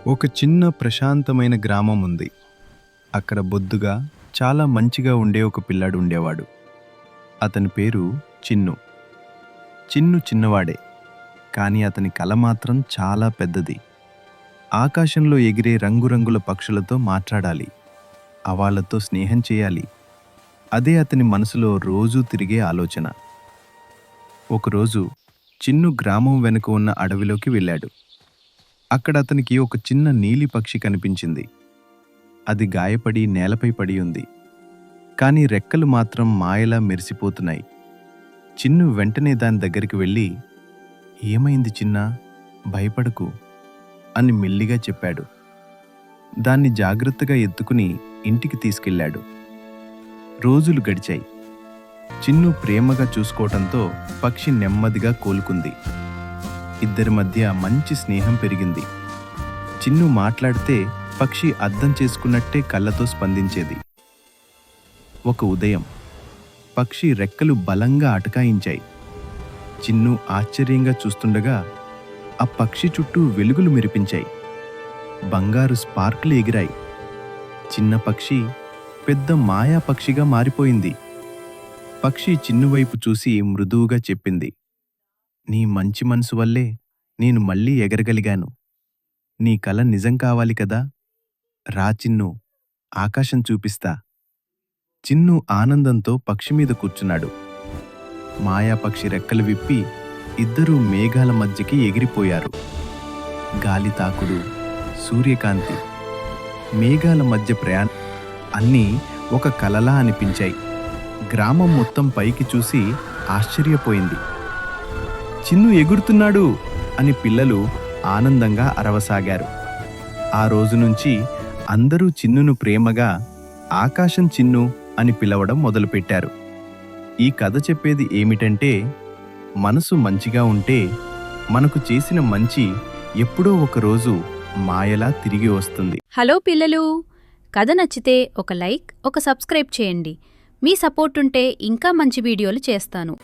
ఒక చిన్న ప్రశాంతమైన గ్రామం ఉంది. అక్కడ బొద్దుగా చాలా మంచిగా ఉండే ఒక పిల్లాడు ఉండేవాడు. అతని పేరు చిన్ను. చిన్ను చిన్నవాడే, కానీ అతని కల మాత్రం చాలా పెద్దది. ఆకాశంలో ఎగిరే రంగురంగుల పక్షులతో మాట్లాడాలి, అవాళ్లతో స్నేహం చేయాలి. అదే అతని మనసులో రోజూ తిరిగే ఆలోచన. ఒకరోజు చిన్ను గ్రామం వెనుక ఉన్న అడవిలోకి వెళ్ళాడు. అక్కడ అతనికి ఒక చిన్న నీలి పక్షి కనిపించింది. అది గాయపడి నేలపై పడి ఉంది, కానీ రెక్కలు మాత్రం మాయలా మెరిసిపోతున్నాయి. చిన్ను వెంటనే దాని దగ్గరికి వెళ్ళి, "ఏమైంది చిన్నా, భయపడకు" అని మెల్లిగా చెప్పాడు. దాన్ని జాగ్రత్తగా ఎత్తుకుని ఇంటికి తీసుకెళ్ళాడు. రోజులు గడిచాయి. చిన్ను ప్రేమగా చూసుకోవటంతో పక్షి నెమ్మదిగా కోలుకుంది. ఇద్దరి మధ్య మంచి స్నేహం పెరిగింది. చిన్ను మాట్లాడితే పక్షి అర్థం చేసుకున్నట్టే కళ్ళతో స్పందించేది. ఒక ఉదయం పక్షి రెక్కలు బలంగా అటకాయించాయి. చిన్ను ఆశ్చర్యంగా చూస్తుండగా ఆ పక్షి చుట్టూ వెలుగులు మెరిపించాయి. బంగారు స్పార్కులు ఎగిరాయి. చిన్న పక్షి పెద్ద మాయా పక్షిగా మారిపోయింది. పక్షి చిన్ను వైపు చూసి మృదువుగా చెప్పింది, "నీ మంచి మనసు వల్లే నేను మళ్ళీ ఎగరగలిగాను. నీ కల నిజం కావాలి కదా? రా చిన్ను, ఆకాశం చూపిస్తా." చిన్ను ఆనందంతో పక్షి మీద కూర్చున్నాడు. మాయాపక్షి రెక్కలు విప్పి ఇద్దరూ మేఘాల మధ్యకి ఎగిరిపోయారు. గాలి తాకుడు, సూర్యకాంతి, మేఘాల మధ్య ప్రయాణం అన్నీ ఒక కలలా అనిపించాయి. గ్రామం మొత్తం పైకి చూసి ఆశ్చర్యపోయింది. "చిన్ను ఎగురుతున్నాడు" అని పిల్లలు ఆనందంగా అరవసాగారు. ఆ రోజు నుంచి అందరూ చిన్నును ప్రేమగా ఆకాశం చిన్ను అని పిలవడం మొదలుపెట్టారు. ఈ కథ చెప్పేది ఏమిటంటే, మనసు మంచిగా ఉంటే మనకు చేసిన మంచి ఎప్పుడో ఒకరోజు మాయలా తిరిగి వస్తుంది. హలో పిల్లలు, కథ నచ్చితే ఒక లైక్, ఒక సబ్స్క్రైబ్ చేయండి. మీ సపోర్ట్ ఉంటే ఇంకా మంచి వీడియోలు చేస్తాను.